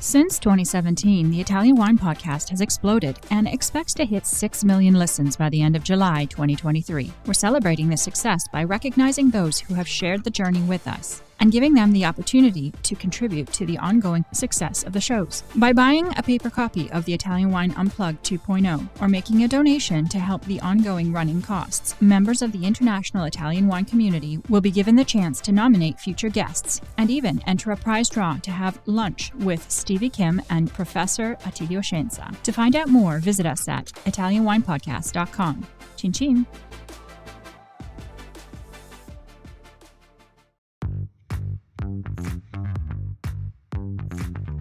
Since 2017, the Italian Wine Podcast has exploded and expects to hit 6 million listens by the end of July 2023. We're celebrating this success by recognizing those who have shared the journey with us and giving them the opportunity to contribute to the ongoing success of the shows. By buying a paper copy of the Italian Wine Unplugged 2.0 or making a donation to help the ongoing running costs, members of the international Italian wine community will be given the chance to nominate future guests and even enter a prize draw to have lunch with Stevie Kim and Professor Attilio Scienza. To find out more, visit us at italianwinepodcast.com. Chin chin!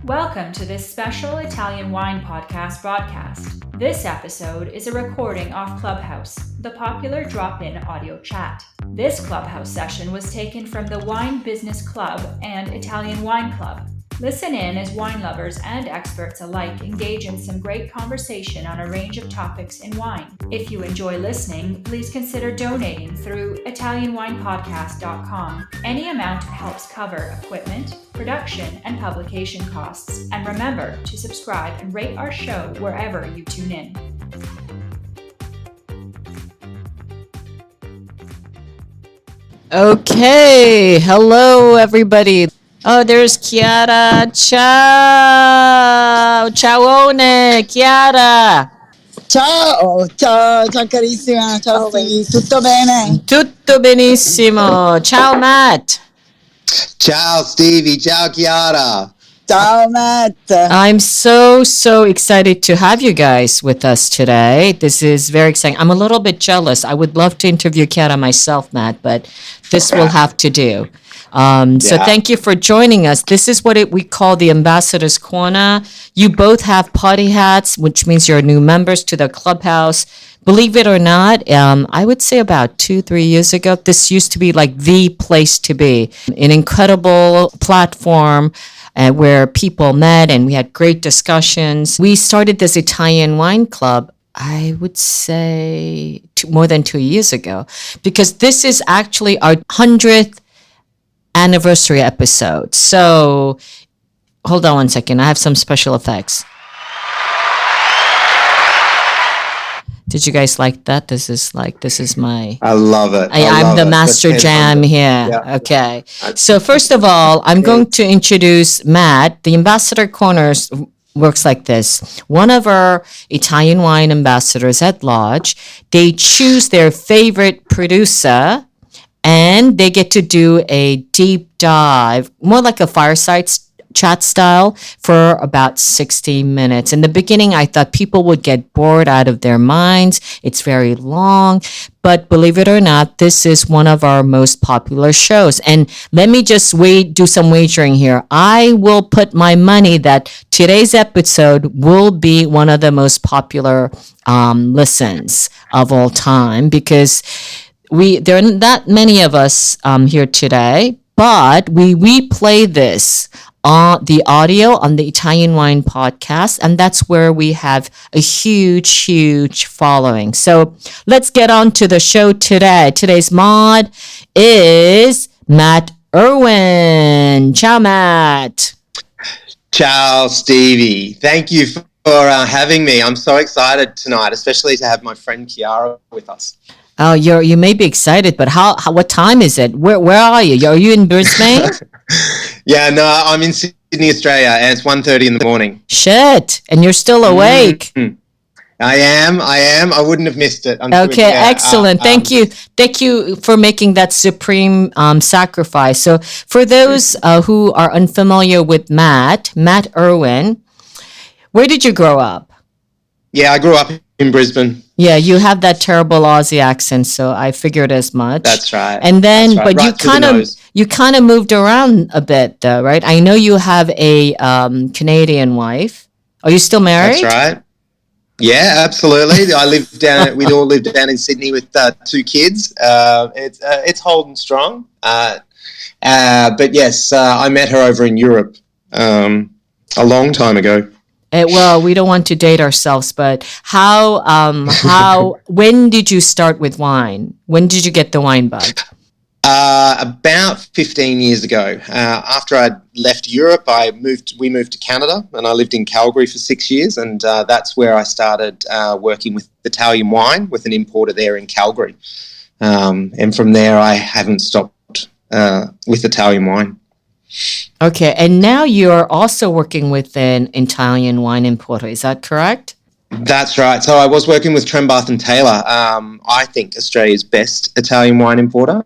Welcome to this special Italian Wine Podcast broadcast. This episode is a recording off Clubhouse, the popular drop-in audio chat. This Clubhouse session was taken from the Wine Business Club and Italian Wine Club. Listen in as wine lovers and experts alike engage in some great conversation on a range of topics in wine. If you enjoy listening, please consider donating through ItalianWinepodcast.com. Any amount helps cover equipment, production, and publication costs. And remember to subscribe and rate our show wherever you tune in. Okay, hello everybody. Oh, there's Chiara. Ciao! Ciaone, Chiara! Ciao carissima, ciao Stevie, tutto bene? Tutto benissimo. Ciao Matt. Ciao Stevie, ciao Chiara. Ciao Matt. I'm so excited to have you guys with us today. This is very exciting. I'm a little bit jealous. I would love to interview Chiara myself, Matt, but this will have to do. So thank you for joining us. This is what we call the Ambassador's Corner. You both have party hats, which means you're new members to the Clubhouse. Believe it or not, I would say about 2-3 years ago, this used to be like the place to be. An incredible platform where people met and we had great discussions. We started this Italian wine club, I would say more than 2 years ago, because this is actually our 100th anniversary episode. So hold on one second. I have some special effects. Did you guys like that? This is my... I love it. I'm the master jam here. Yeah. Okay. So first of all, I'm going to introduce Matt. The Ambassador Corners works like this. One of our Italian wine ambassadors at large, they choose their favorite producer and they get to do a deep dive, more like a fireside chat style, for about 60 minutes. In the beginning, I thought people would get bored out of their minds. It's very long, but believe it or not, this is one of our most popular shows. And let me just do some wagering here. I will put my money that today's episode will be one of the most popular listens of all time, because there are not many of us here today, but we replay this the audio on the Italian Wine Podcast, and that's where we have a huge following. So let's get on to the show today. Today's mod is Matt Irwin. Ciao, Matt. Ciao, Stevie. Thank you for having me. I'm so excited tonight, especially to have my friend Chiara with us. Oh, you may be excited, but what time is it? Where are you? Are you in Brisbane? Yeah, no, I'm in Sydney, Australia, and it's 1:30 in the morning. Shit, and you're still awake. Mm-hmm. I am. I wouldn't have missed it. Okay, excellent. Thank you for making that supreme sacrifice. So for those who are unfamiliar with Matt Irwin, where did you grow up? Yeah, I grew up in Brisbane. Yeah, you have that terrible Aussie accent, so I figured as much. That's right. And then, right. but you kind of moved around a bit, though, right? I know you have a Canadian wife. Are you still married? That's right. Yeah, absolutely. We all lived down in Sydney with 2 kids. It's holding strong. But yes, I met her over in Europe a long time ago. Well, we don't want to date ourselves, but when did you start with wine? When did you get the wine bug? About 15 years ago. After I left Europe, we moved to Canada, and I lived in Calgary for 6 years, and that's where I started working with Italian wine with an importer there in Calgary. And from there, I haven't stopped with Italian wine. Okay, and now you're also working with an Italian wine importer, is that correct? That's right. So I was working with Trembath and Taylor, I think Australia's best Italian wine importer,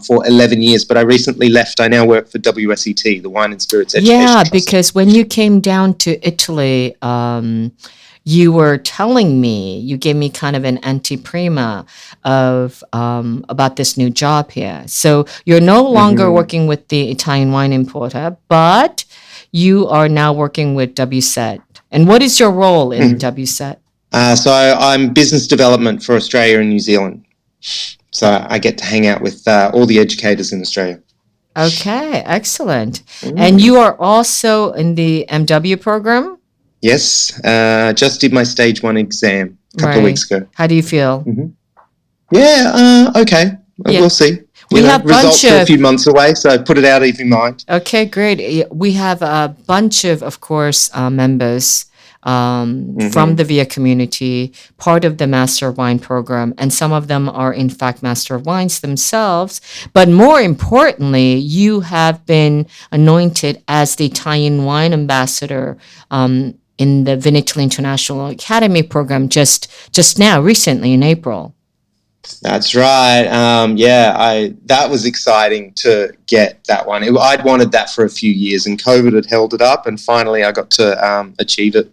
for 11 years. But I recently left. I now work for WSET, the Wine and Spirits Education Trust. Because when you came down to Italy, you were telling me, you gave me kind of an anteprima of about this new job here. So you're no longer working with the Italian wine importer, but you are now working with WSET. And what is your role in WSET? So I'm business development for Australia and New Zealand. So I get to hang out with all the educators in Australia. Okay, excellent. And you are also in the MW program? Yes, just did my stage 1 exam a couple of weeks ago. How do you feel? Yeah, okay. We'll see. We have results are a few months away, so put it out of your mind. Okay, great. We have a bunch of course, members from the VIA community, part of the Master of Wine program, and some of them are in fact Master of Wines themselves. But more importantly, you have been anointed as the Italian Wine Ambassador in the Vinitaly International Academy program just now, recently in April. That's right. That was exciting to get that one. I'd wanted that for a few years, and COVID had held it up, and finally I got to achieve it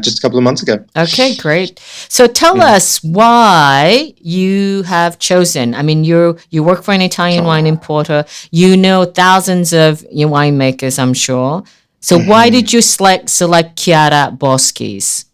just a couple of months ago. Okay, great. So tell us why you have chosen. I mean, you work for an Italian wine importer. You know thousands of winemakers, I'm sure. So why did you select Chiara Boschis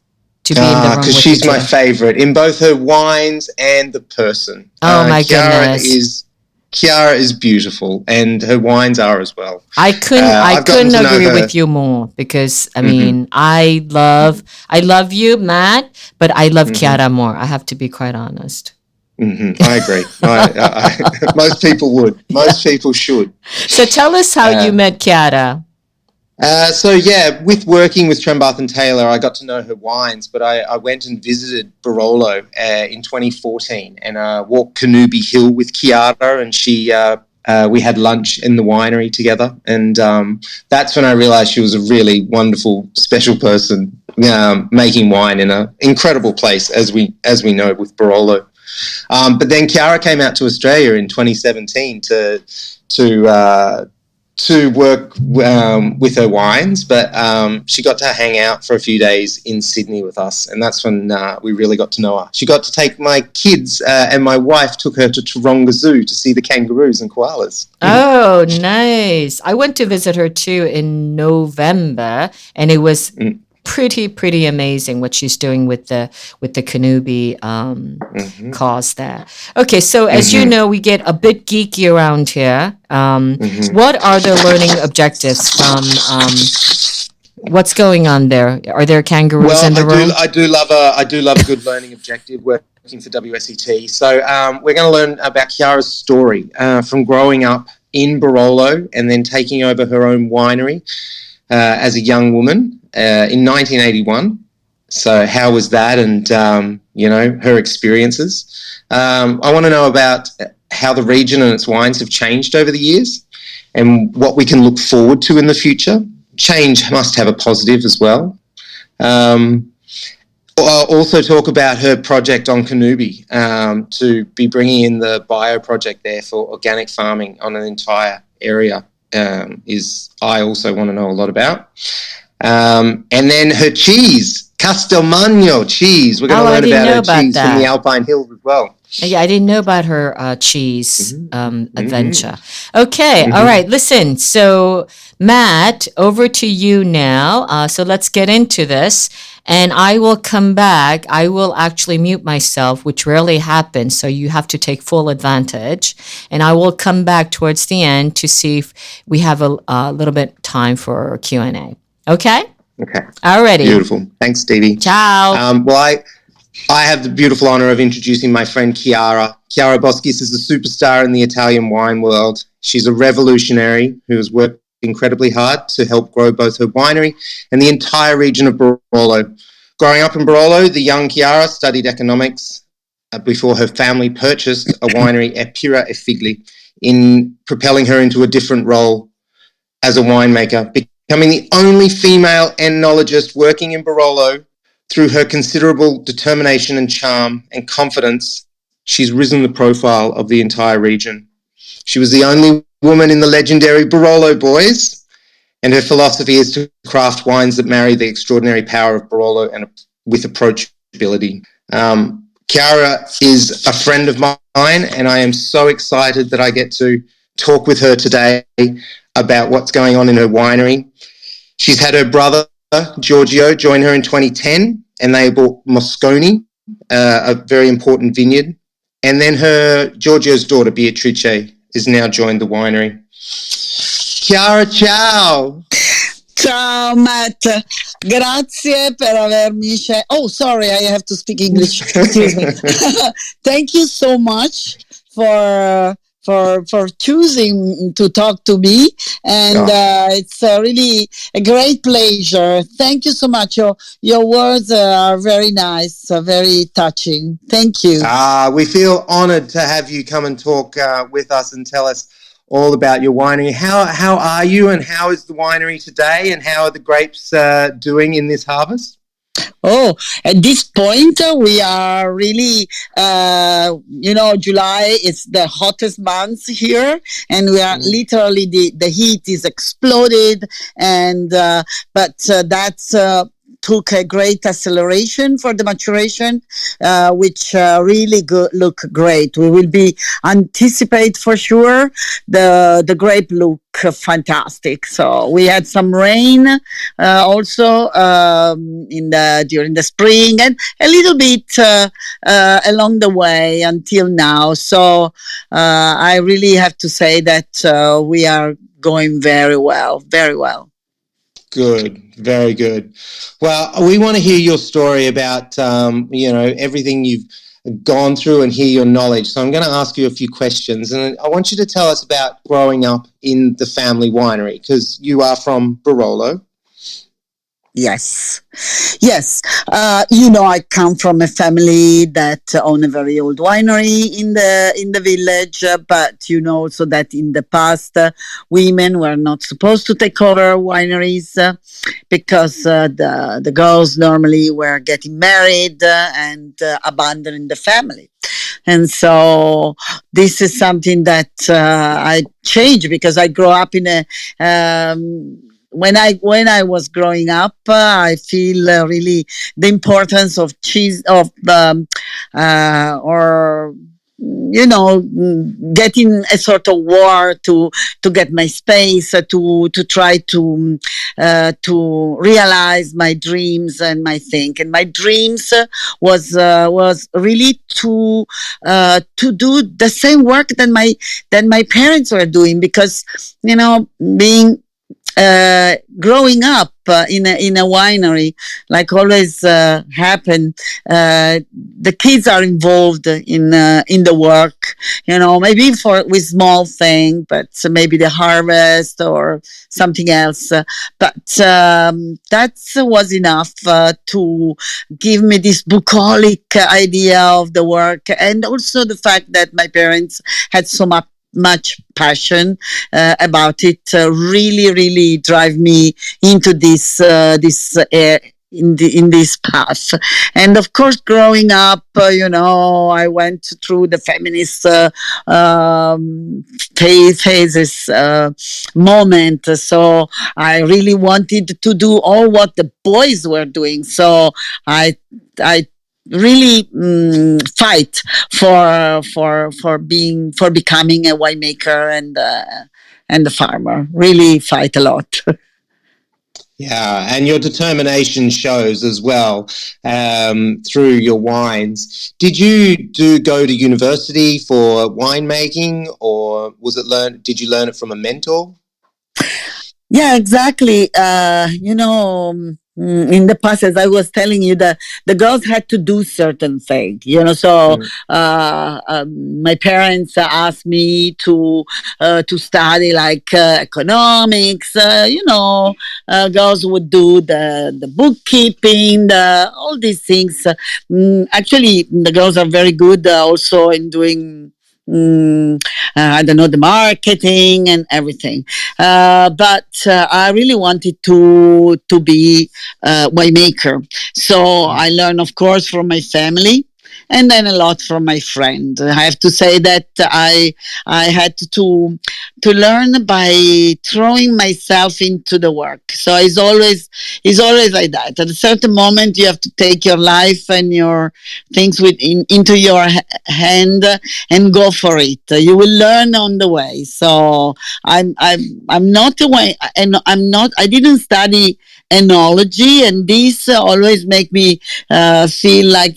to be in the room with you? Because she's my favorite in both her wines and the person. Oh, my goodness. Chiara is beautiful, and her wines are as well. I couldn't agree with you more, because I mean, I love you, Matt, but I love Chiara more. I have to be quite honest. I agree. Most people would. Most people should. So tell us how you met Chiara. With working with Trembath and Taylor, I got to know her wines, but I went and visited Barolo in 2014 and walked Canoobi Hill with Chiara, and we had lunch in the winery together, and that's when I realized she was a really wonderful, special person, making wine in an incredible place, as we know with Barolo. But then Chiara came out to Australia in 2017 to work with her wines, but she got to hang out for a few days in Sydney with us, and that's when we really got to know her. She got to take my kids, and my wife took her to Taronga Zoo to see the kangaroos and koalas. Oh, nice. I went to visit her too in November, and it was pretty amazing what she's doing with the Canoobi cause there. Okay, so as you know, we get a bit geeky around here. What are the learning objectives from what's going on there? Are there kangaroos in the room? I do love a good learning objective working for WSET. So we're going to learn about Chiara's story from growing up in Barolo and then taking over her own winery as a young woman in 1981. So how was that, and her experiences. I want to know about how the region and its wines have changed over the years and what we can look forward to in the future. Change must have a positive as well. I'll also talk about her project on Canoobi, to be bringing in the bio project there for organic farming on an entire area, I also want to know a lot about. And then her cheese, Castelmagno cheese. We're going to learn about her cheese from the Alpine Hills as well. Yeah, I didn't know about her cheese adventure. Okay, all right. Listen, so Matt, over to you now. So let's get into this. And I will come back. I will actually mute myself, which rarely happens. So you have to take full advantage. And I will come back towards the end to see if we have a little bit time for Q&A. Okay? Okay. Alrighty. Beautiful. Thanks, Stevie. Ciao. I have the beautiful honour of introducing my friend Chiara. Chiara Boschis is a superstar in the Italian wine world. She's a revolutionary who has worked incredibly hard to help grow both her winery and the entire region of Barolo. Growing up in Barolo, the young Chiara studied economics before her family purchased a winery at Pira e Figli, in propelling her into a different role as a winemaker, becoming the only female enologist working in Barolo. Through her considerable determination and charm and confidence, she's risen the profile of the entire region. She was the only woman in the legendary Barolo Boys, and her philosophy is to craft wines that marry the extraordinary power of Barolo and with approachability. Chiara is a friend of mine, and I am so excited that I get to talk with her today about what's going on in her winery. She's had her brother, Giorgio, joined her in 2010, and they bought Mosconi, a very important vineyard. And then Giorgio's daughter, Beatrice, is now joined the winery. Chiara, ciao! Ciao Matt, grazie per avermi Oh, sorry, I have to speak English. Excuse me. Thank you so much for choosing to talk to me, and it's really a great pleasure. Thank you so much. Your words are very nice, very touching. Thank you. We feel honoured to have you come and talk with us and tell us all about your winery. How are you, and how is the winery today, and how are the grapes doing in this harvest? Oh, at this point, we are really, July is the hottest month here, and we are literally, the heat is exploded, and but that's took a great acceleration for the maturation, which really look great. We will be anticipate for sure the grape look fantastic. So we had some rain also during the spring, and a little bit along the way until now. So I really have to say that we are going very well, very well. Good, very good. Well, we want to hear your story about, everything you've gone through and hear your knowledge. So I'm going to ask you a few questions, and I want you to tell us about growing up in the family winery, because you are from Barolo. Yes. I come from a family that own a very old winery in the village, but also that in the past women were not supposed to take over wineries because the girls normally were getting married and abandoning the family. And so this is something that I changed, because I grew up in a when I was growing up, I feel really the importance of cheese, getting a sort of war to get my space, to try to realize my dreams and my thing. And my dreams was really to do the same work that my parents were doing, because being growing up in a winery, like always happened, the kids are involved in the work, maybe with small thing, but maybe the harvest or something else. But that was enough to give me this bucolic idea of the work, and also the fact that my parents had so much passion about it, really drive me into this in this path. And of course, growing up, I went through the feminist phases moment. So I really wanted to do all what the boys were doing. So I really fight for becoming a winemaker and a farmer. Really fight a lot. Yeah, and your determination shows as well through your wines. Did you go to university for winemaking, or did you learn it from a mentor? Yeah, exactly. in the past, as I was telling you, the girls had to do certain things, So my parents asked me to study like economics. Girls would do the bookkeeping, all these things. Actually, the girls are very good also in doing. I don't know, the marketing and everything. But I really wanted to be winemaker. So I learned, of course, from my family. And then a lot from my friend. I have to say that I had to learn by throwing myself into the work. So it's always like that. At a certain moment, you have to take your life and your things into your hand and go for it. You will learn on the way. So I'm not away, and I didn't study enology, and this always make me feel like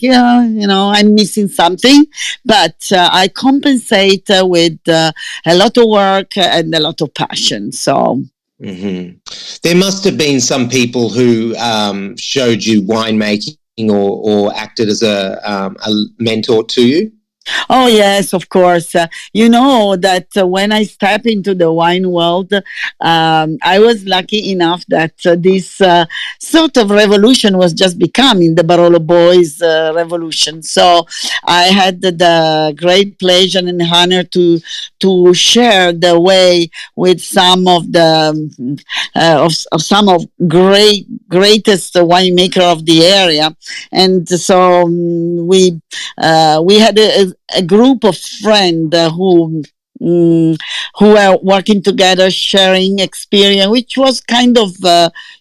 I'm missing something, but I compensate with a lot of work and a lot of passion. So there must have been some people who showed you winemaking or acted as a mentor to you. Oh, yes, of course. You know that when I step into the wine world, I was lucky enough that this sort of revolution was just becoming the Barolo Boys revolution. So I had the great pleasure and honor to share the way with some of the of some of greatest winemaker of the area, and so we had a group of friends who were working together, sharing experience, which was kind of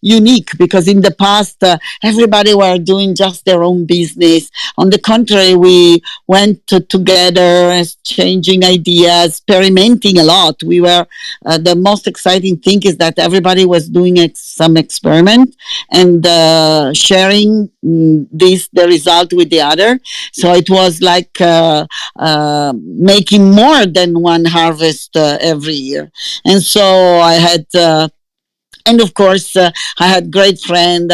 unique because in the past everybody were doing just their own business. On the contrary, we went together, exchanging ideas, experimenting a lot. We were the most exciting thing is that everybody was doing some experiment and sharing the result with the other. So it was like making more than one harvest every year. And so I had and of course, I had great friend.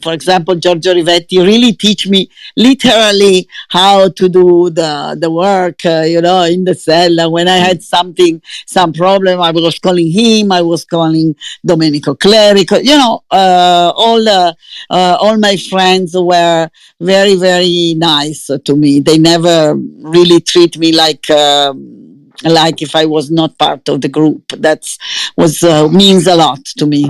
For example, Giorgio Rivetti really teach me literally how to do the work. In the cellar. When I had some problem, I was calling him. I was calling Domenico Clerico. All my friends were very, very nice to me. They never really treat me like if I was not part of the group. That means a lot to me.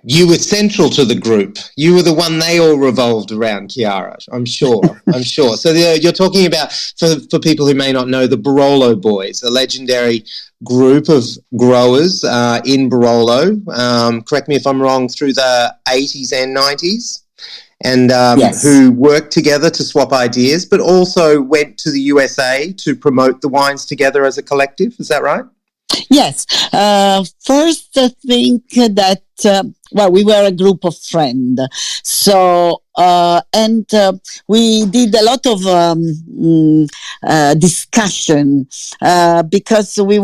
You were central to the group. You were the one they all revolved around, Chiara. I'm sure. So you're talking about, for people who may not know, the Barolo Boys, a legendary group of growers in Barolo. Correct me if I'm wrong, through the 80s and 90s. And yes. Who worked together to swap ideas, but also went to the USA to promote the wines together as a collective. Is that right? Yes. First, I think that, we were a group of friends. So, we did a lot of discussion because we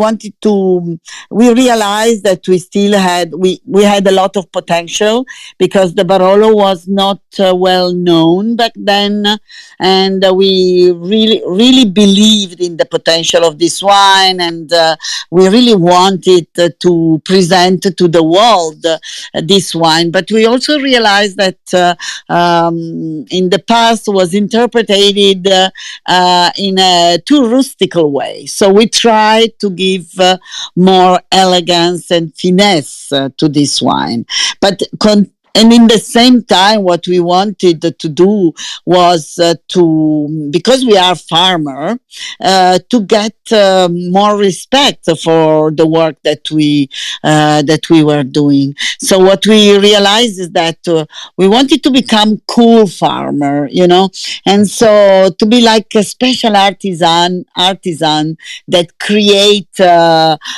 realized that we had a lot of potential because the Barolo was not well known back then, and we really believed in the potential of this wine, and we really wanted to present to the world this wine. But we also realized that in the past was interpreted in a too rustical way. So we tried to give more elegance and finesse to this wine. But and in the same time, what we wanted to do was because we are farmer, to get more respect for the work that we were doing. So what we realized is that we wanted to become cool farmer, and so to be like a special artisan that create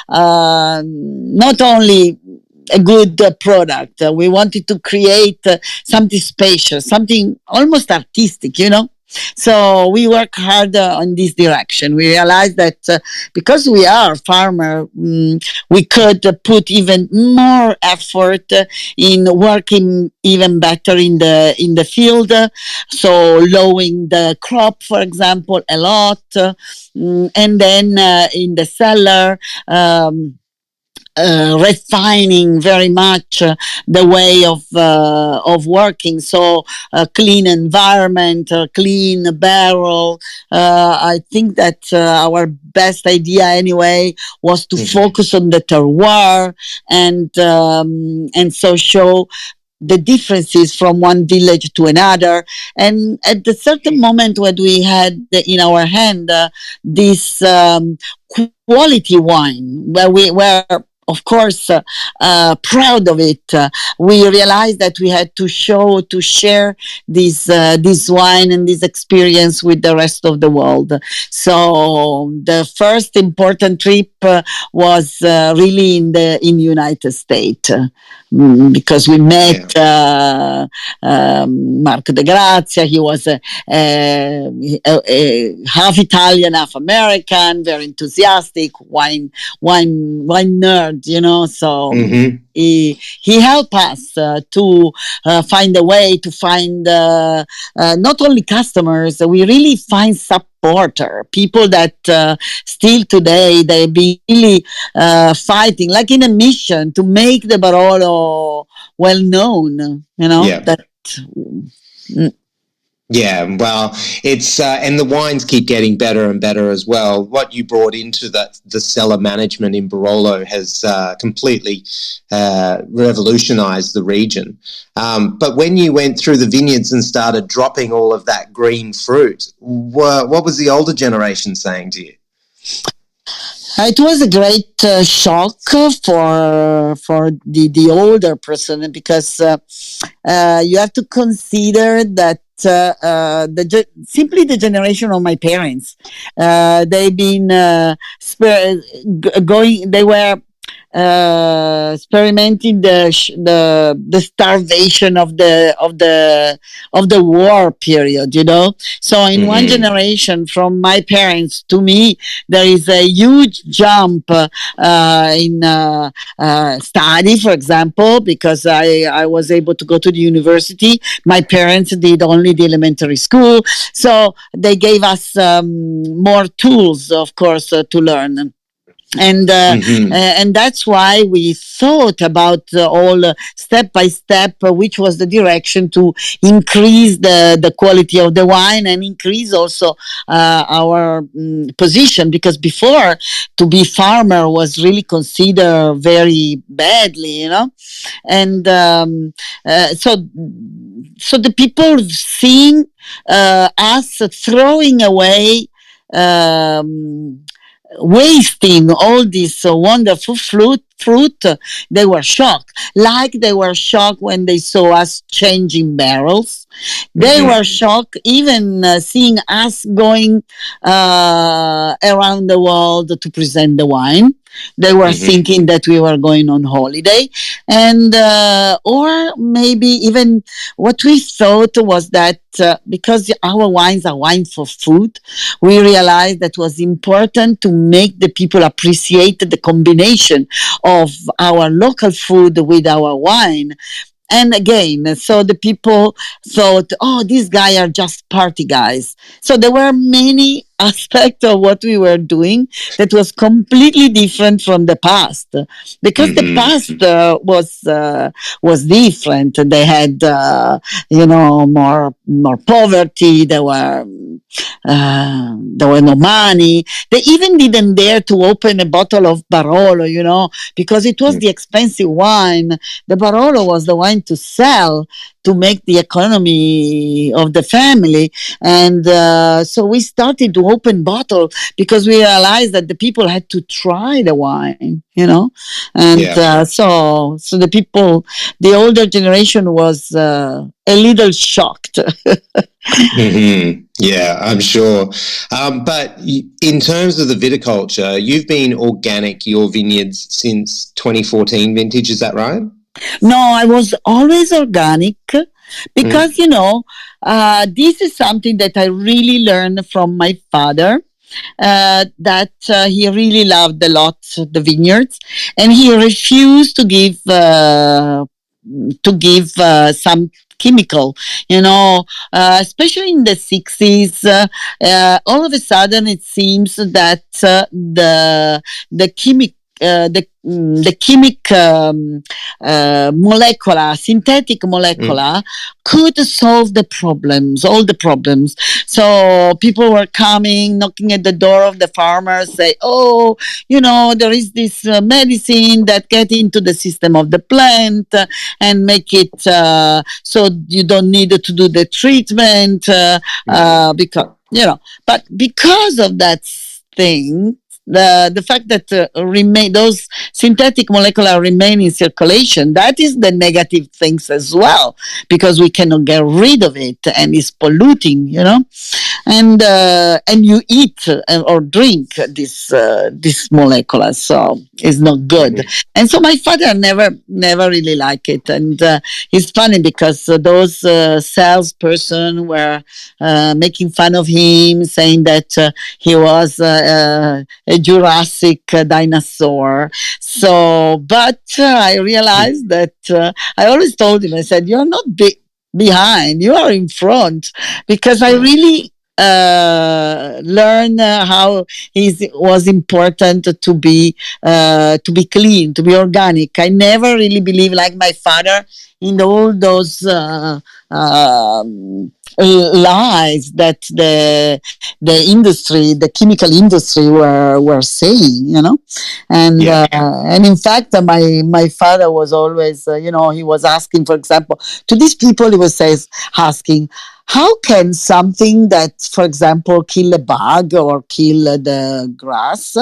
not only a good product. We wanted to create something special, something almost artistic, So we work hard on this direction. We realized that because we are farmer, we could put even more effort in working even better in the field. So lowering the crop, for example, a lot, and then in the cellar. Refining very much the way of working. So clean environment, clean barrel. I think that our best idea anyway was to focus on the terroir and so show the differences from one village to another. And at the certain moment when we had in our hand this quality wine, where we were of course proud of it, we realized that we had to share this wine and this experience with the rest of the world. So the first important trip was really in United States. Because we met Marco De Grazia. He was half Italian, half American, very enthusiastic, wine nerd, So he helped us to find a way to find not only customers. We really find supporter, people that still today they be really fighting like in a mission to make the Barolo well known. Yeah, well, it's and the wines keep getting better and better as well. What you brought into the cellar management in Barolo has completely revolutionized the region. But when you went through the vineyards and started dropping all of that green fruit, what was the older generation saying to you? It was a great shock for the older person, because you have to consider that simply the generation of my parents, they've been they were experimenting the starvation of the war period, So in one generation from my parents to me, there is a huge jump in study, for example, because I was able to go to the university. My parents did only the elementary school, so they gave us more tools, of course, to learn. And that's why we thought about all step by step, which was the direction to increase the quality of the wine and increase also our position, because before to be farmer was really considered very badly, and so the people seeing us throwing away, wasting all this wonderful fruit, they were shocked. Like they were shocked when they saw us changing barrels. They were shocked even seeing us going around the world to present the wine. They were thinking that we were going on holiday, and or maybe even what we thought was that because our wines are wine for food, we realized that it was important to make the people appreciate the combination of our local food with our wine. And again, so the people thought, oh, these guys are just party guys. So there were many aspects of what we were doing that was completely different from the past, because the past was different. They had, more poverty. There were no money. They even didn't dare to open a bottle of Barolo, because it was the expensive wine. The Barolo was the wine to sell, to make the economy of the family. And so we started to open bottle because we realized that the people had to try the wine, and so the people, the older generation was a little shocked. Yeah, I'm sure. But in terms of the viticulture, you've been organic, your vineyards, since 2014 vintage, is that right? No, I was always organic because, this is something that I really learned from my father. That he really loved a lot the vineyards, and he refused to give some chemical, especially in the 60s. All of a sudden, it seems that the chemical the chemic molecular, synthetic molecular, could solve the problems, all the problems. So people were coming, knocking at the door of the farmers, say, "Oh, there is this medicine that get into the system of the plant and make it so you don't need to do the treatment because But because of that thing, the fact that those synthetic molecular remain in circulation, that is the negative things as well, because we cannot get rid of it and it's polluting, and you eat or drink this molecular, so it's not good. And so my father never really liked it, and it's funny because those salesperson were making fun of him, saying that he was a Jurassic dinosaur. So, but I realized that I always told him, I said, "You're not behind, you are in front," because I really learn how it was important to be clean, to be organic. I never really believed, like my father, in all those lies that the industry, the chemical industry, were saying, and in fact, my father was always, he was asking, for example, to these people, he was asking, how can something that, for example, kill a bug or kill the grass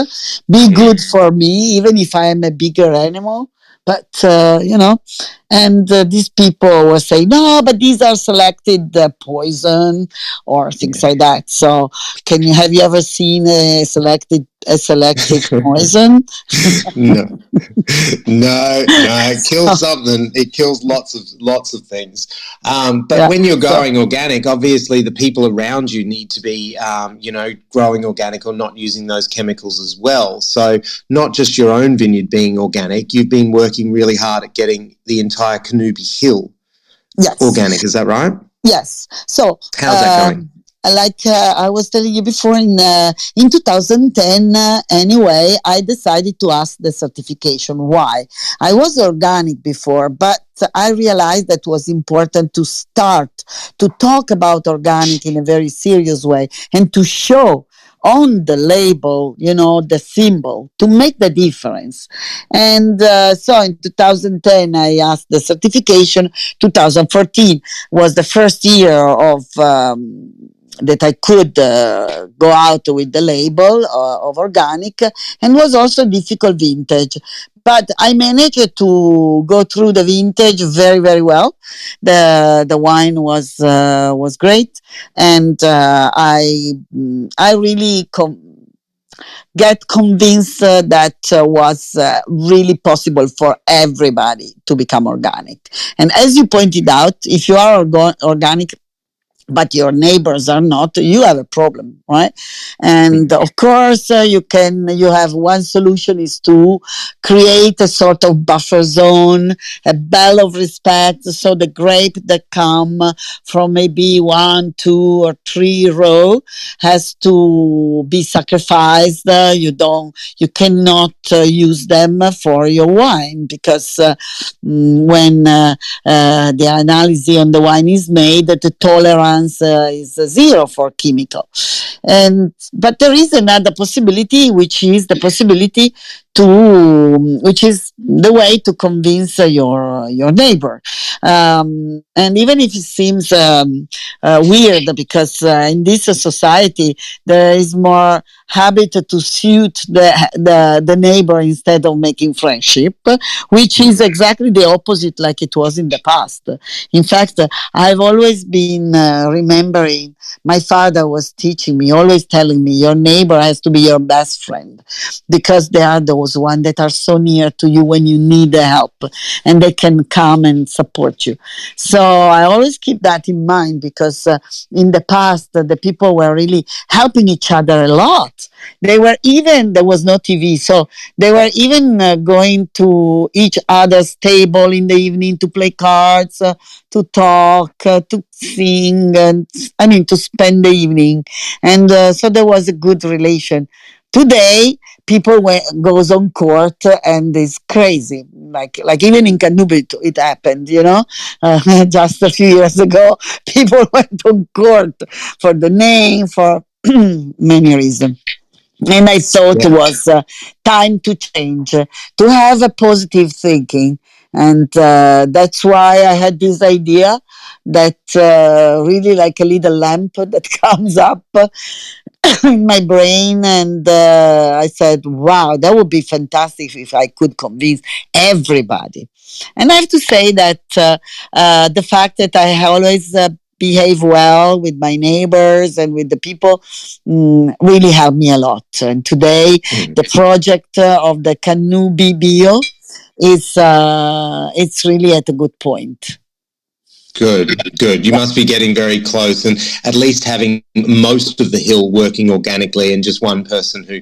be good for me, even if I am a bigger animal? But, and these people were saying, no, but these are selected poison or things like that. So have you ever seen a selected poison? No, it kills something. It kills lots of things. But when you're growing organic, obviously the people around you need to be, growing organic or not using those chemicals as well. So not just your own vineyard being organic, you've been working really hard at getting the entire Canubi Hill organic. Is that right? Yes. So how's that going? Like I was telling you before, in 2010, anyway, I decided to ask the certification. Why? I was organic before, but I realized that it was important to start to talk about organic in a very serious way and to show on the label, the symbol, to make the difference. And so in 2010, I asked the certification. 2014 was the first year of that I could go out with the label of organic, and was also difficult vintage. But I managed to go through the vintage very, very well. The wine was great, and I really get convinced that was really possible for everybody to become organic. And as you pointed out, if you are organic, but your neighbors are not, you have a problem, right? And of course, you have one solution is to create a sort of buffer zone, a bell of respect. So the grape that come from maybe 1, 2, or 3 row has to be sacrificed. You cannot use them for your wine, because when the analysis on the wine is made, the tolerance is 0 for chemical. But there is another possibility, which is the way to convince your neighbor. And even if it seems weird, because in this society there is more habit to suit the neighbor instead of making friendship, which is exactly the opposite like it was in the past. In fact, I've always been remembering my father was teaching always telling me, your neighbor has to be your best friend, because they are those ones that are so near to you when you need the help, and they can come and support you. So I always keep that in mind, because in the past, the people were really helping each other a lot. There was no TV, so they were even going to each other's table in the evening to play cards, to talk, to sing, and to spend the evening. And so there was a good relation. Today, people goes on court and is crazy. Like even in Canubi, it happened, just a few years ago, people went on court for the name, for many reasons. And I thought it was time to change, to have a positive thinking. And that's why I had this idea that really like a little lamp that comes up in my brain. And I said, wow, that would be fantastic if I could convince everybody. And I have to say that the fact that I always behave well with my neighbors and with the people really helped me a lot. And today, the project of the Canoe Bio is it's really at a good point. Good. You must be getting very close, and at least having most of the hill working organically, and just one person who,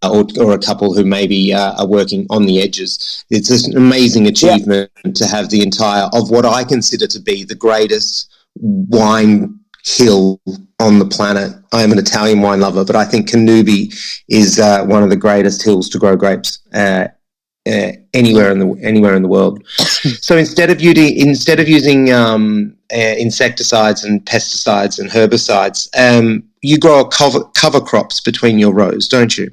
or a couple who maybe are working on the edges. It's an amazing achievement to have the entire of what I consider to be the greatest wine hill on the planet. I am an Italian wine lover, but I think Canubi is one of the greatest hills to grow grapes anywhere in the world. So instead of using insecticides and pesticides and herbicides, you grow cover crops between your rows, don't you?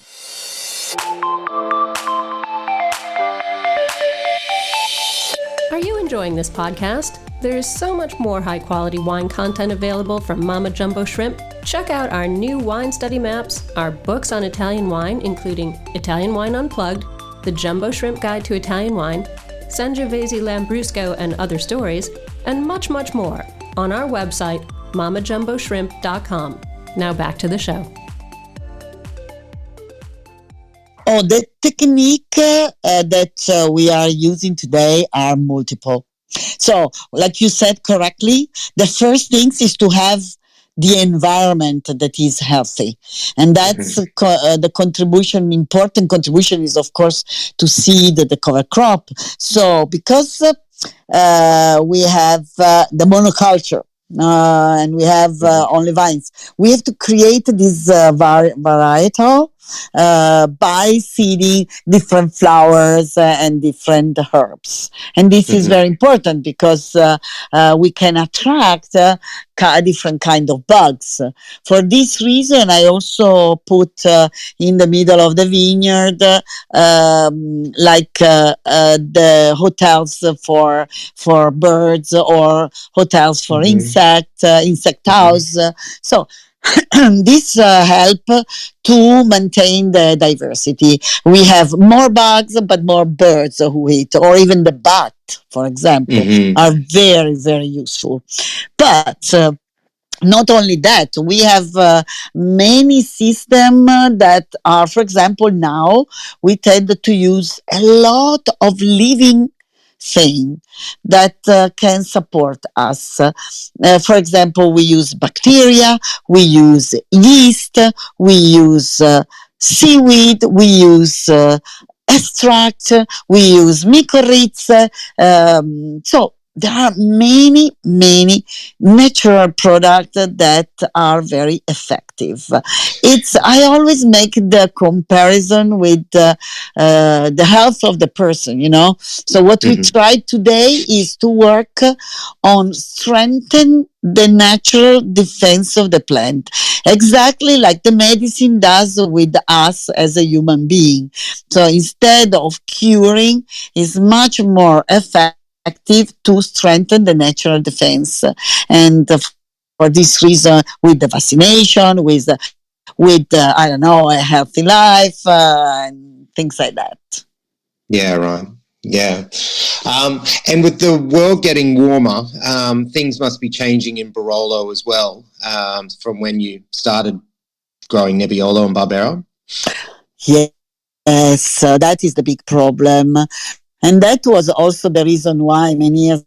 Are you enjoying this podcast? There's so much more high-quality wine content available from Mama Jumbo Shrimp. Check out our new wine study maps, our books on Italian wine, including Italian Wine Unplugged, The Jumbo Shrimp Guide to Italian Wine, Sangiovese Lambrusco and Other Stories, and much, much more on our website, mamajumboshrimp.com. Now back to the show. Oh, the technique that we are using today are multiple. So, like you said correctly, the first thing is to have the environment that is healthy. And that's the contribution, important contribution is, of course, to seed the cover crop. So, because we have the monoculture, and we have only vines, we have to create this varietal by seeding different flowers and different herbs. And this is very important because we can attract different kind of bugs. For this reason, I also put in the middle of the vineyard the hotels for birds, or hotels for insect house. So this help to maintain the diversity. We have more bugs, but more birds who eat, or even the bat, for example, are very, very useful. But not only that, we have many systems that are, for example, now we tend to use a lot of living thing that can support us. For example, we use bacteria, we use yeast, we use seaweed, we use extract, we use mycorrhiza. So there are many, many natural products that are very effective. I always make the comparison with the health of the person, So what we try today is to work on strengthen the natural defense of the plant, exactly like the medicine does with us as a human being. So instead of curing, it's much more effective to strengthen the natural defense. And for this reason, with the vaccination, with I don't know, a healthy life, and things like that. Yeah, right. Yeah. And with the world getting warmer, things must be changing in Barolo as well, from when you started growing Nebbiolo and Barbero? Yes, that is the big problem. And that was also the reason why many years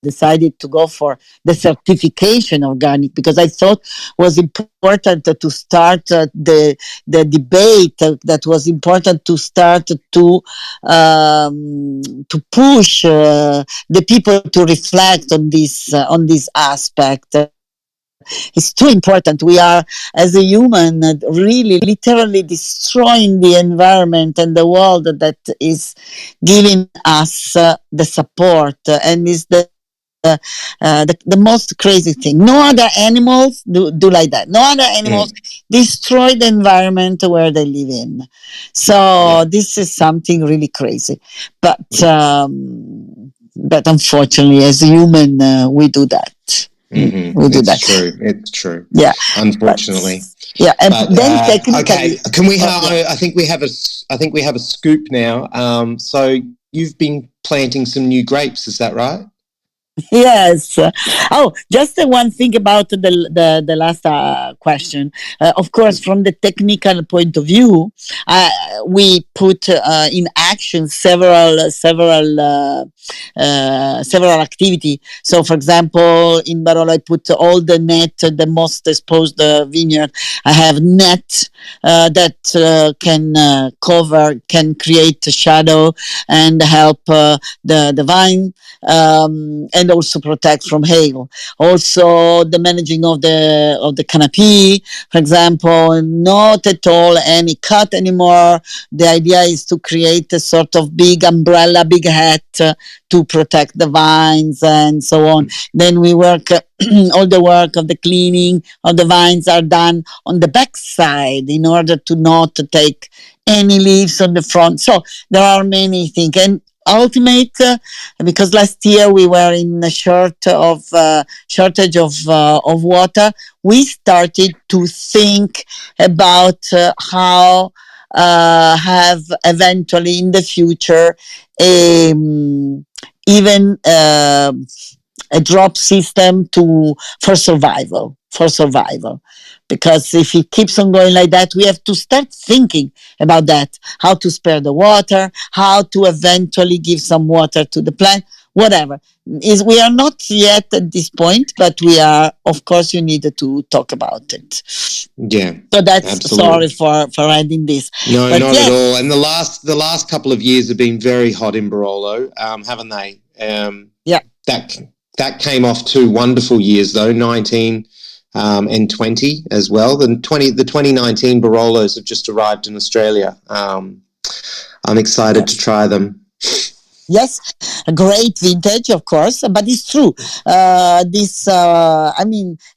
decided to go for the certification organic, because I thought was important to start the debate, that was important to start to push the people to reflect on this aspect. It's too important. We are, as a human, really literally destroying the environment and the world that is giving us the support, and is the most crazy thing. No other animals do like that. No other animals destroy the environment where they live in. So this is something really crazy. But unfortunately, as a human, we do that. Mm-hmm. It's true. Yeah. Unfortunately. And then technically, okay. Can we have? I think we have a scoop now. So you've been planting some new grapes, is that right? Yes. Just one thing about the last question. Of course, from the technical point of view, we put in action several activity. So, for example, in Barolo, I put all the net, the most exposed vineyard. I have net that can create shadow and help the vine, and also protect from hail. Also, the managing of the canopy, for example, not at all any cut anymore. The idea is to create a sort of big umbrella, big hat to protect the vines and so on. Then we work, all the work of the cleaning of the vines are done on the back side in order to not take any leaves on the front. So there are many things. And ultimate, because last year we were in a shortage of water, we started to think about how have eventually in the future even a drop system for survival. Because if it keeps on going like that, we have to start thinking about that, how to spare the water, how to eventually give some water to the plant, whatever. We are not yet at this point, but we are, of course, you need to talk about it. Yeah. So that's, absolutely. sorry for adding this. No, but not at all. And the last couple of years have been very hot in Barolo, haven't they? That came off 2 wonderful years though, 19 and 20 as well. The 2019 Barolos have just arrived in Australia. I'm excited to try them. Yes, a great vintage, of course, but it's true.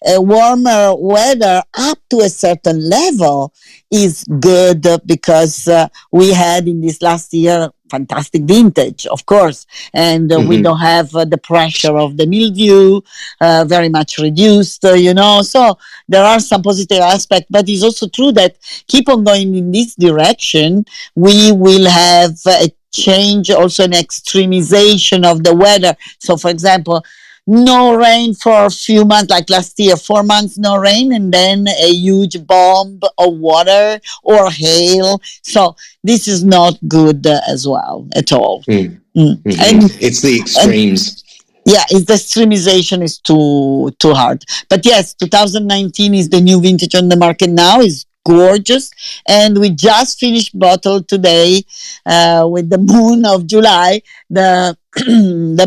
Warmer weather up to a certain level is good because we had in this last year fantastic vintage, of course, and we don't have the pressure of the mildew, very much reduced, so there are some positive aspects, but it's also true that keep on going in this direction, we will have a change, also an extremization of the weather. So, for example, no rain for a few months, like last year, 4 months no rain, and then a huge bomb of water or hail. So this is not good as well at all. And it's the extremes. It's the extremization is too hard. But yes, 2019 is the new vintage on the market now. Is gorgeous, and we just finished bottle today with the moon of July, the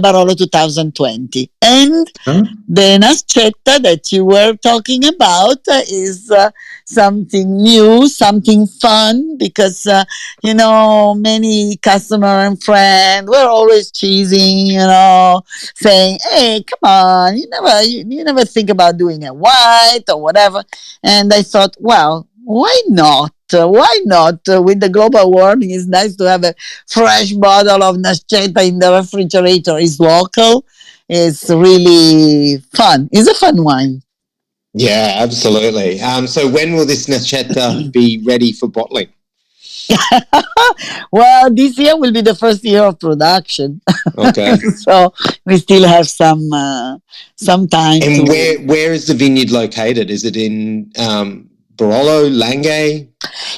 Barolo 2020, and the Nascetta that you were talking about is something new, something fun, because many customer and friends were always teasing, saying, "Hey, come on, you never think about doing a white or whatever," and I thought, well, why not? Why not? With the global warming, it's nice to have a fresh bottle of Nascetta in the refrigerator. It's local. It's really fun. It's a fun wine. Yeah, absolutely. So when will this Nascetta be ready for bottling? Well, this year will be the first year of production. Okay. So we still have some time. And where is the vineyard located? Is it in Barolo, Langhe?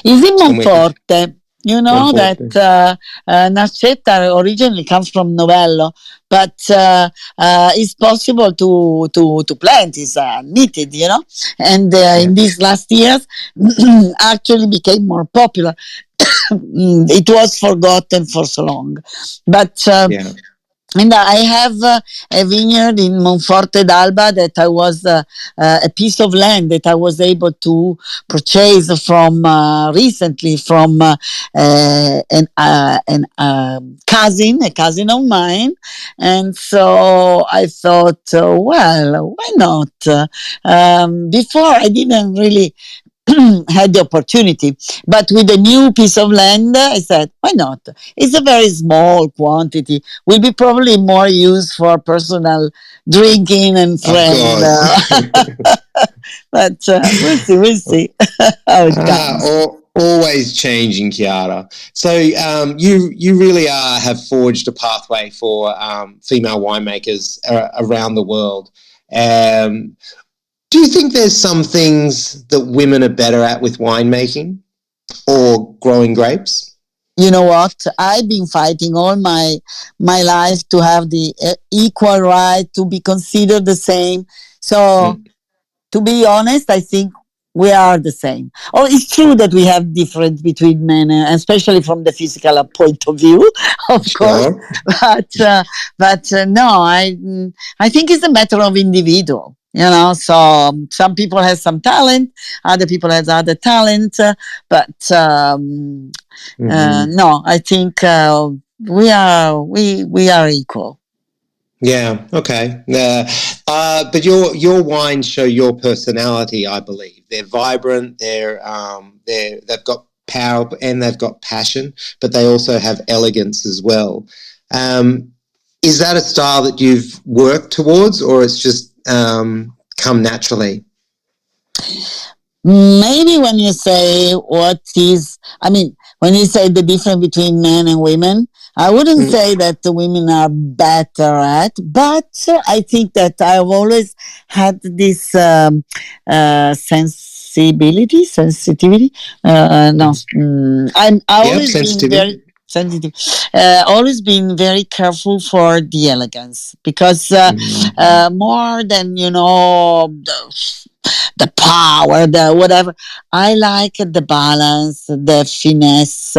Is in Monforte. You know Monforte. that Narcetta originally comes from Novello, but it's possible to plant. It's knitted, you know, and in these last years actually became more popular. It was forgotten for so long, but. And I have a vineyard in Monforte d'Alba that I was a piece of land that I was able to purchase from recently from a cousin of mine, and so I thought, well, why not? Before I didn't really had the opportunity, but with a new piece of land, I said, why not? It's a very small quantity. Will be probably more used for personal drinking and friends. But we'll see how it comes. Always changing, Chiara. So you really have forged a pathway for female winemakers around the world. Do you think there's some things that women are better at with winemaking or growing grapes? You know what? I've been fighting all my life to have the equal right to be considered the same. So, to be honest, I think we are the same. Oh, it's true that we have difference between men, especially from the physical point of view, of course. But no, I think it's a matter of individual. You know, so some people have some talent, other people have other talent, but no, I think we are equal. Yeah. Okay. But your wines show your personality. I believe they're vibrant. They've got power and they've got passion, but they also have elegance as well. Is that a style that you've worked towards, or it's just come naturally? Maybe when you say when you say the difference between men and women, I wouldn't say that the women are better at, but I think that I've always had this sensitivity. I'm always been very sensitive. Always been very careful for the elegance, because more than the power, the whatever, I like the balance, the finesse.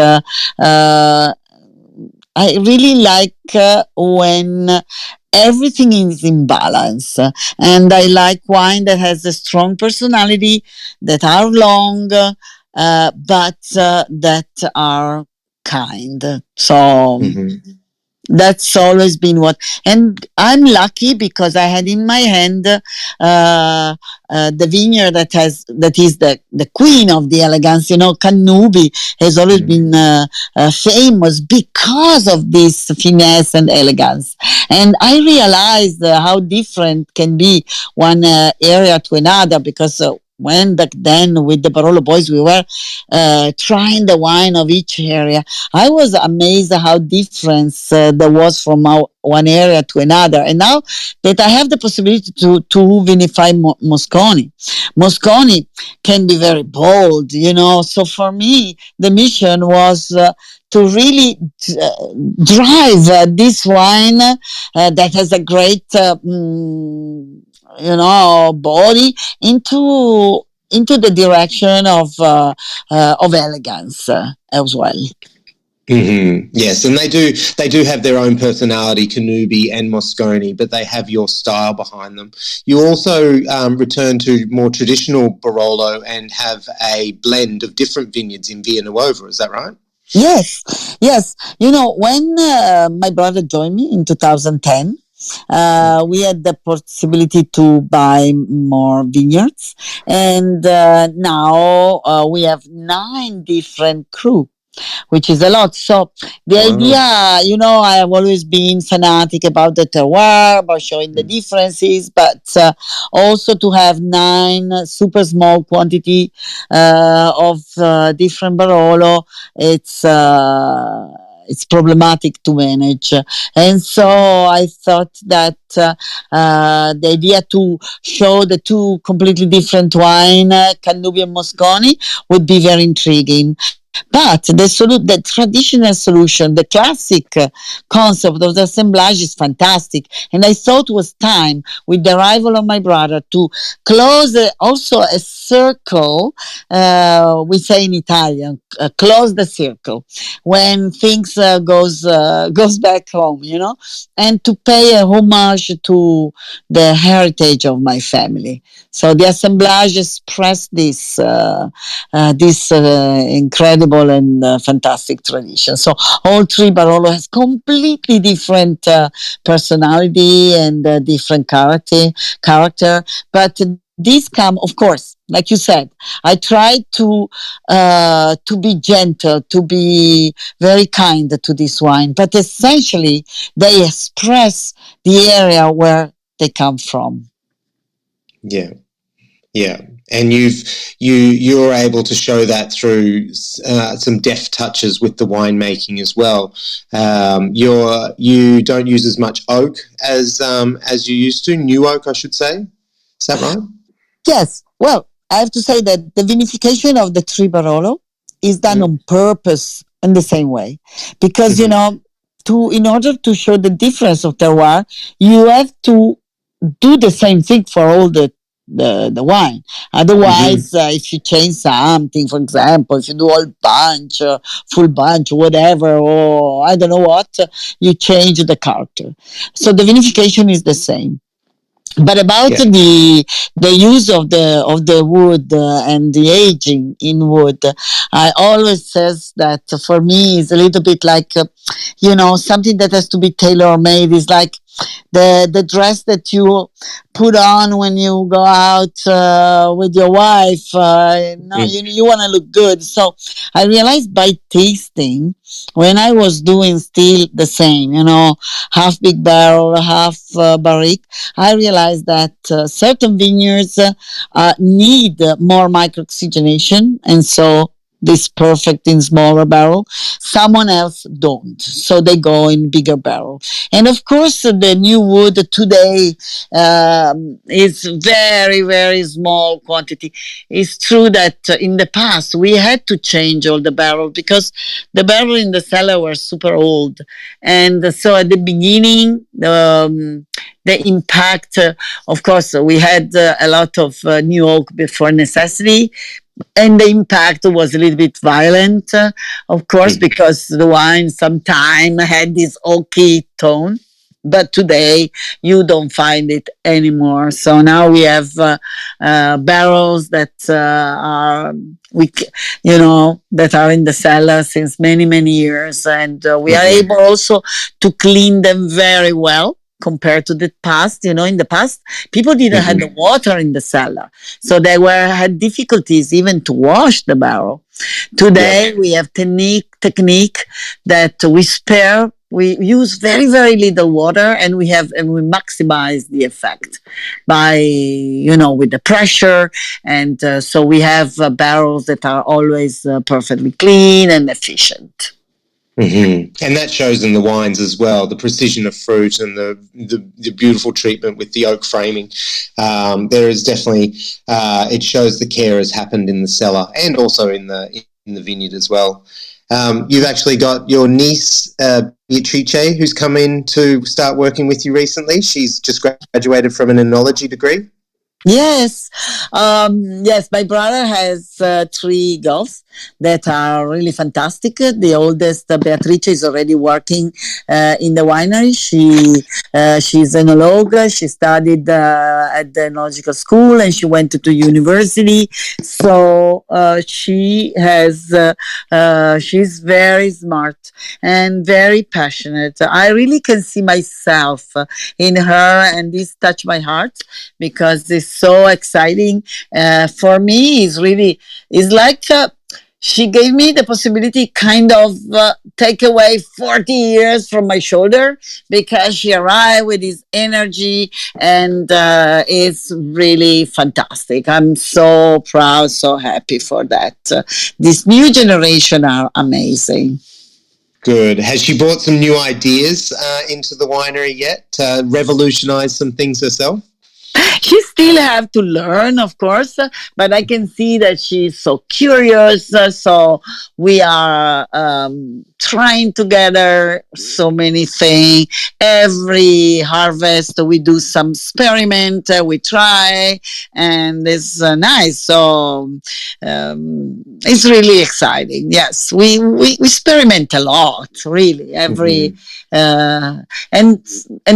I really like when everything is in balance, and I like wine that has a strong personality, that are long, but that are kind. So that's always been and I'm lucky because I had in my hand the vineyard that is the queen of the elegance. Cannubi has always been famous because of this finesse and elegance. And I realized how different can be one area to another, because when back then with the Barolo boys we were trying the wine of each area, I was amazed how difference there was from one area to another. And now that I have the possibility to vinify Mosconi can be very bold, so for me the mission was to really drive this wine that has a great body into the direction of elegance as well. Yes, and they do have their own personality, Cannubi and Mosconi, but they have your style behind them. You also return to more traditional Barolo and have a blend of different vineyards in Villanuova, is that right? Yes. When my brother joined me in 2010, we had the possibility to buy more vineyards, and now we have 9 different crew, which is a lot. So the idea, I have always been fanatic about the terroir, about showing the differences, but also to have 9 super small quantity of different Barolo. it's problematic to manage. And so I thought that the idea to show the two completely different wine, Cannubi and Mosconi, would be very intriguing. But the traditional solution, the classic concept of the assemblage is fantastic. And I thought it was time, with the arrival of my brother, to close also a circle, we say in Italian, close the circle, when things goes back home, and to pay a homage to the heritage of my family. So the assemblage expressed this incredible and fantastic tradition. So all three Barolo has completely different personality and different character, but these come, of course, like you said. I try to be gentle, to be very kind to this wine, but essentially they express the area where they come from. Yeah. Yeah, and you're able to show that through some deft touches with the winemaking as well. You don't use as much oak as you used to, new oak, I should say. Is that right? Yes. Well, I have to say that the vinification of the Tri Barolo is done on purpose in the same way, because in order to show the difference of terroir, you have to do the same thing for all the wine. Otherwise, if you change something, for example, if you do all bunch, full bunch, whatever, or I don't know what, you change the character. So the vinification is the same. But about the use of the wood and the aging in wood, I always says that for me is a little bit like something that has to be tailor made. Is like the dress that you put on when you go out with your wife. You want to look good. So I realized by tasting, when I was doing still the same, half big barrel, half barrique, I realized that certain vineyards need more micro-oxygenation, and so this perfect in smaller barrel. Someone else don't, so they go in bigger barrel. And of course, the new wood today is very, very small quantity. It's true that in the past we had to change all the barrel because the barrel in the cellar were super old, and so at the beginning the impact, of course, we had a lot of new oak before necessity, and the impact was a little bit violent, of course, because the wine sometime had this oaky tone. But today you don't find it anymore. So now we have barrels that are that are in the cellar since many, many years, and we are able also to clean them very well compared to the past. In the past, people didn't have the water in the cellar, so they had difficulties even to wash the barrel. Today we have technique that we use very, very little water, and we maximize the effect by with the pressure, and so we have barrels that are always perfectly clean and efficient. And that shows in the wines as well, the precision of fruit and the beautiful treatment with the oak framing. There is definitely it shows the care has happened in the cellar and also in the vineyard as well. You've actually got your niece Beatrice, who's come in to start working with you recently. She's just graduated from an enology degree. Yes. My brother has 3 girls that are really fantastic. The oldest, Beatrice, is already working in the winery. She's an enologue. She studied at the enological school, and she went to university. So she's very smart and very passionate. I really can see myself in her, and this touched my heart because it's so exciting. For me, it's like she gave me the possibility kind of take away 40 years from my shoulder, because she arrived with this energy, and it's really fantastic. I'm so proud, so happy for that. This new generation are amazing. Good. Has she brought some new ideas into the winery yet to revolutionize some things herself? She still have to learn, of course, but I can see that she's so curious. So we are trying together so many things. Every harvest we do some experiment, we try, and it's nice. So it's really exciting. Yes, we experiment a lot, really. And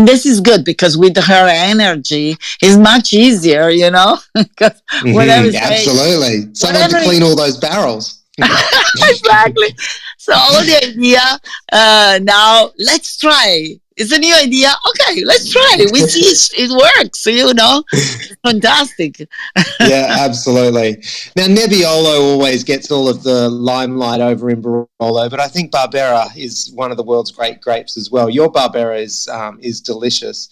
this is good because with her energy, it's much easier, because whatever. Absolutely. Someone to clean all those barrels. Exactly. So the idea now, let's try. It's a new idea. Okay, let's try. We see it works. It's fantastic. Yeah, absolutely. Now Nebbiolo always gets all of the limelight over in Barolo, but I think Barbera is one of the world's great grapes as well. Your Barbera is delicious.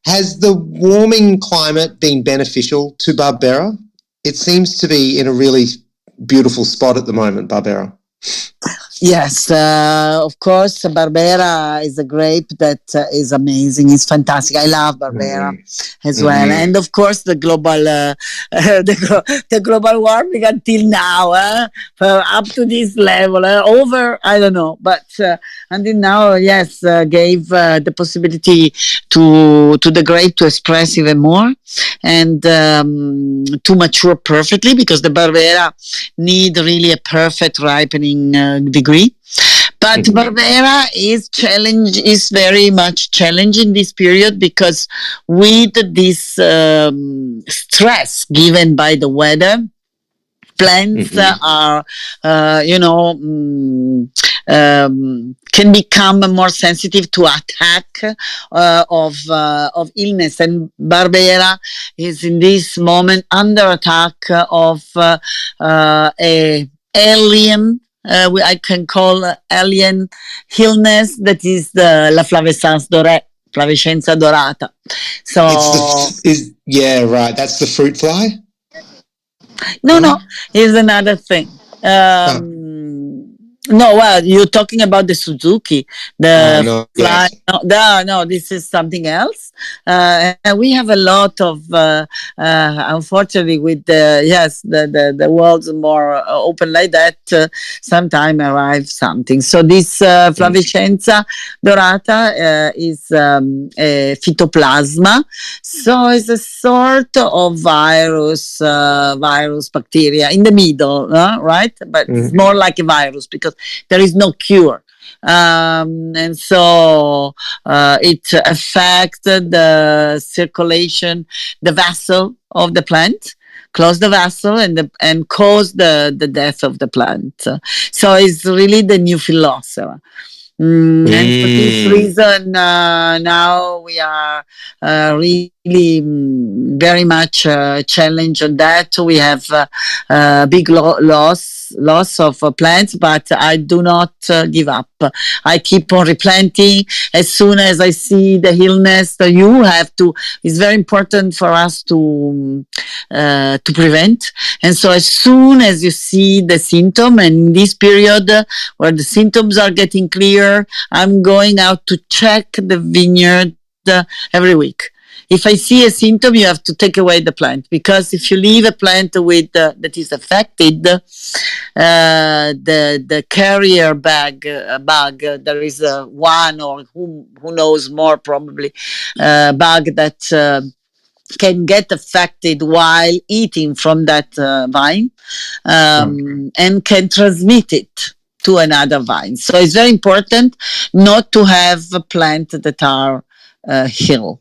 Has the warming climate been beneficial to Barbera? It seems to be in a really beautiful spot at the moment, Barbera. Yes, of course, Barbera is a grape that is amazing. It's fantastic. I love Barbera as well, and of course the global, the global warming until now, up to this level, over I don't know, but until now, yes, gave the possibility to the grape to express even more and to mature perfectly, because the Barbera need really a perfect ripening degree. But Barbera is very much challenging this period, because with this stress given by the weather, plants are, can become more sensitive to attack of illness, and Barbera is in this moment under attack of a alien. I can call alien illness, that is the la flavescenza dorata. So right. That's the fruit fly. No, here's another thing. No, well, you're talking about the Suzuki, the fly. Yes. No, this is something else. And we have a lot of, unfortunately, with the world's more open like that. Sometime arrives something. So this Flavescenza dorata is a phytoplasma. So it's a sort of virus, bacteria in the middle, right? But it's more like a virus, because there is no cure. And so it affected the circulation, the vessel of the plant, close the vessel and cause the death of the plant. So it's really the new philosopher. And for this reason, now we are really very much challenged on that. We have big loss of plants, but I do not give up. I keep on replanting as soon as I see the illness. You have to. It's very important for us to prevent. And so as soon as you see the symptom, and in this period where the symptoms are getting clear, I'm going out to check the vineyard every week. If I see a symptom, you have to take away the plant, because if you leave a plant with that is affected, the carrier bug, there is one, or who knows more probably, bug that can get affected while eating from that vine, and can transmit it to another vine. So it's very important not to have a plant that are ill.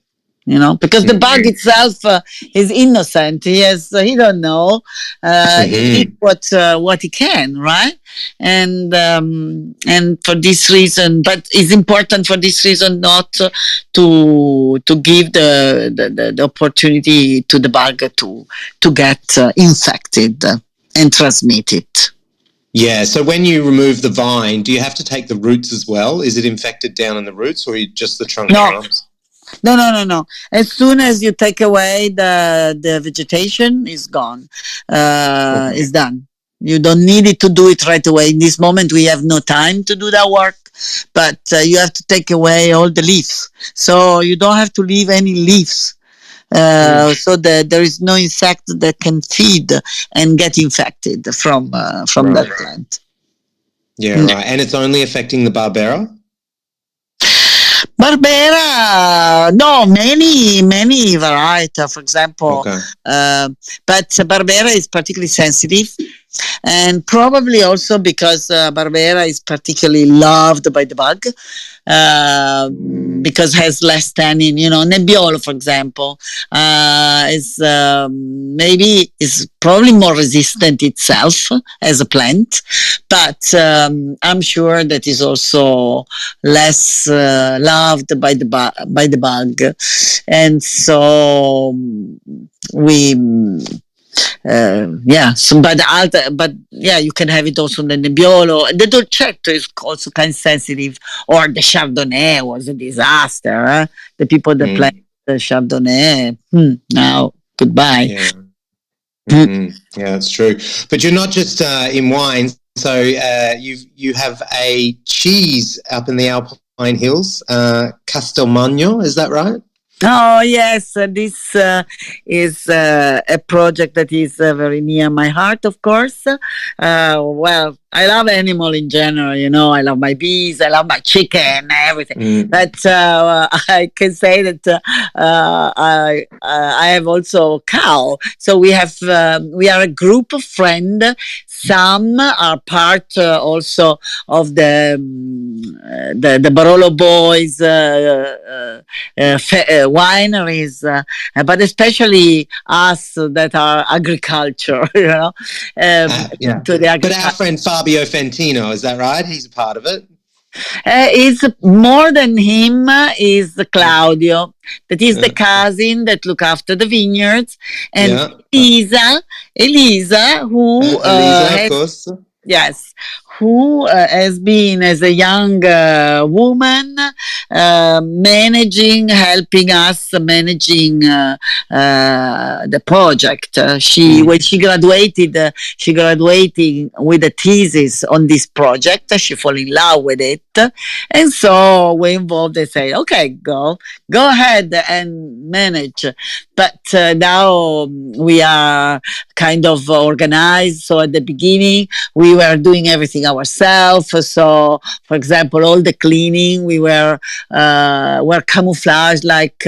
Because the bug itself is innocent. He don't know. He eat what he can, right? And for this reason, but it's important for this reason not to give the opportunity to the bug to get infected and transmit it. Yeah. So when you remove the vine, do you have to take the roots as well? Is it infected down in the roots, or just the trunk? No. No. As soon as you take away the vegetation, is gone. It's done. You don't need it to do it right away. In this moment, we have no time to do that work. but you have to take away all the leaves. So you don't have to leave any leaves. So that there is no insect that can feed and get infected from that plant. Yeah, right. And it's only affecting the Barbera? Barbera, no, many variety. For example, but Barbera is particularly sensitive, and probably also because Barbera is particularly loved by the bug, because it has less tannin. Nebbiolo, for example, is probably more resistant itself as a plant, but I'm sure that is also less loved by the bug, and so we. You can have it also in the Nebbiolo. The Dolcetto is also kind of sensitive, or the Chardonnay was a disaster. The people that plant the Chardonnay, now goodbye. Yeah. Yeah, that's true. But you're not just in wine. So you have a cheese up in the Alpine Hills, Castelmagno, is that right? Oh, yes. This is a project that is very near my heart, of course. Well, I love animal in general, I love my bees, I love my chicken, everything. But I can say that I have also cow. So we are a group of friends. Some are part also of the Barolo Boys wineries, but especially us that are agriculture, to the agriculture. But our friend Fabio Fentino, is that right? He's a part of it. Is more than him is Claudio, that is the cousin that look after the vineyards, and Elisa, who of course. Yes, who has been as a young woman helping us managing the project. When she graduated with a thesis on this project. She fell in love with it, and so we involved. They say, "Okay, go ahead and manage." But now we are kind of organized. So at the beginning, we were doing everything ourselves. So, for example, all the cleaning, we were camouflaged like,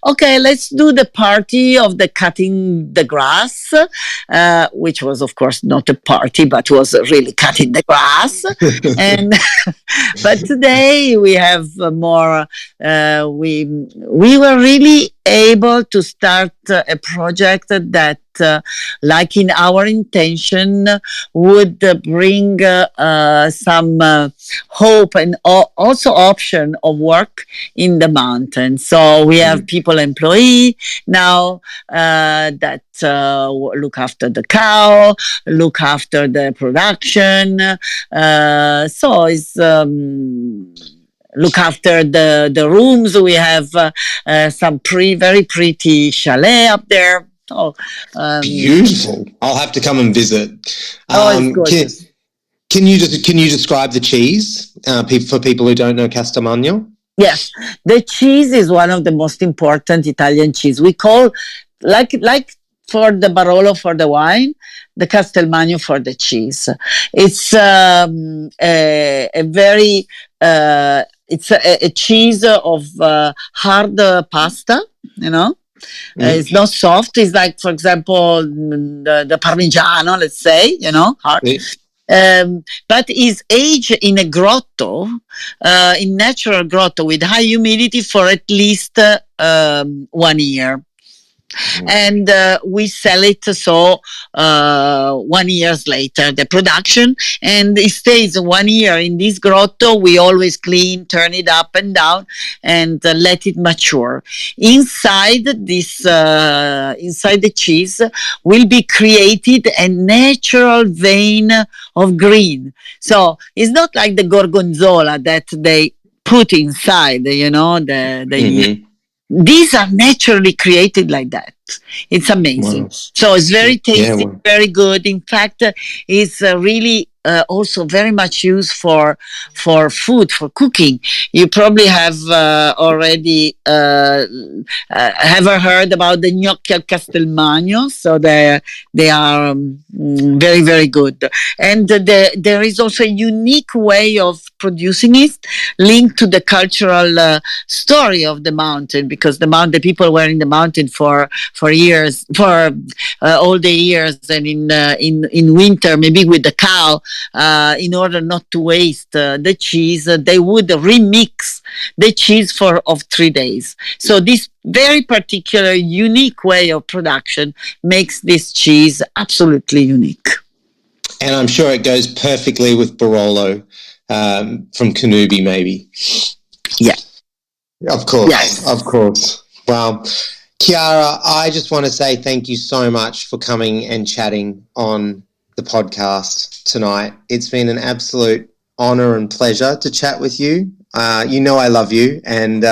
okay, let's do the party of the cutting the grass, which was, of course, not a party, but was really cutting the grass. And but today we have more. We were really able to start a project that, like in our intention, would bring some hope and also option of work in the mountain. So we have people employee now that look after the cow, look after the production. So it's look after the rooms. We have some very pretty chalet up there. Beautiful. I'll have to come and visit. It's gorgeous. Can you describe the cheese for people who don't know Castelmagno? Yes, the cheese is one of the most important Italian cheese. We call like for the Barolo for the wine, the Castelmagno for the cheese. It's a very it's a cheese of hard pasta, It's not soft. It's like, for example, the Parmigiano, let's say, hard. But is aged in a grotto, in natural grotto with high humidity for at least 1 year. And we sell it 1 year later, the production, and it stays 1 year in this grotto. We always clean, turn it up and down, and let it mature. Inside the cheese will be created a natural vein of green. So it's not like the gorgonzola that they put inside, These are naturally created like that. It's amazing. Wow. So it's very tasty, very good. In fact, it's really also very much used for food, for cooking. You probably have already ever heard about the gnocchi al castelmagno. So they are very, very good. And there is also a unique way of producing it, linked to the cultural story of the mountain, because the people were in the mountain for years, for all the years, and in winter, maybe with the cow, in order not to waste the cheese, they would remix the cheese of 3 days. So this very particular, unique way of production makes this cheese absolutely unique. And I'm sure it goes perfectly with Barolo from Kanubi, maybe. Yeah. Of course. Yes. Of course. Well, Chiara, I just want to say thank you so much for coming and chatting on the podcast tonight. It's been an absolute honor and pleasure to chat with you. You know I love you, and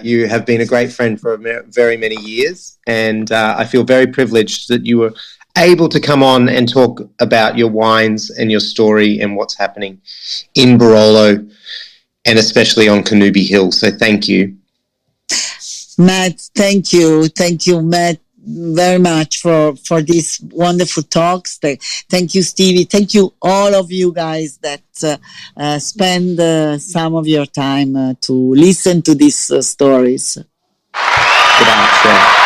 you have been a great friend for very many years, and I feel very privileged that you were able to come on and talk about your wines and your story and what's happening in Barolo, and especially on Kanubi Hill. So thank you. Matt, thank you, Matt, very much for these wonderful talks. Thank you, Stevie. Thank you, all of you guys that spend some of your time to listen to these stories. Grazie.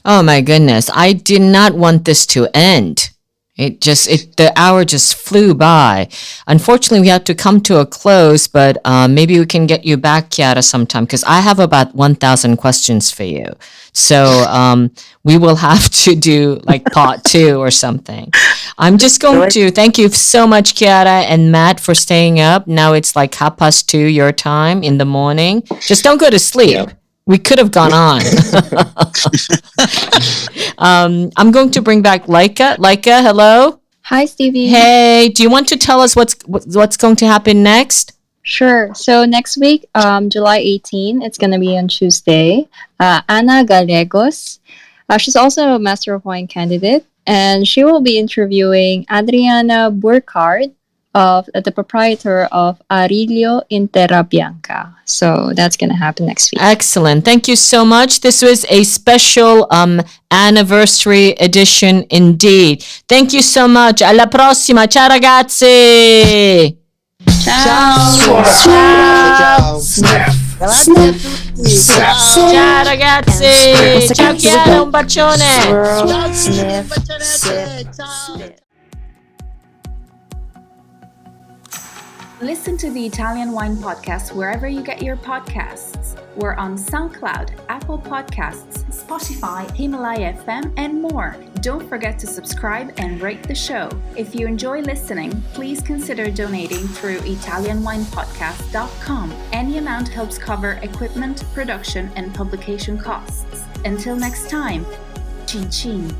Oh my goodness, I did not want this to end. The hour just flew by. Unfortunately, we have to come to a close, but maybe we can get you back, Chiara, sometime, because I have about 1,000 questions for you. So we will have to do like part 2 or something. I'm just going to thank you so much, Chiara and Matt, for staying up. Now it's like 2:30 your time in the morning. Just don't go to sleep. Yep. We could have gone on. I'm going to bring back Laika. Laika, hello. Hi, Stevie. Hey, do you want to tell us what's going to happen next? Sure. So next week, July 18, it's going to be on Tuesday. Ana Gallegos, she's also a Master of Wine candidate, and she will be interviewing Adriana Burkhardt, the proprietor of Ariglio in Terra Bianca. So that's going to happen next week. Excellent. Thank you so much. This was a special anniversary edition indeed. Thank you so much. Alla prossima. Ciao ragazzi. Ciao. Ciao. Ciao ragazzi. Ciao Chiara, un bacione. Listen to the Italian Wine Podcast wherever you get your podcasts. We're on SoundCloud, Apple Podcasts, Spotify, Himalaya FM, and more. Don't forget to subscribe and rate the show. If you enjoy listening, please consider donating through ItalianWinePodcast.com. Any amount helps cover equipment, production, and publication costs. Until next time, cin cin.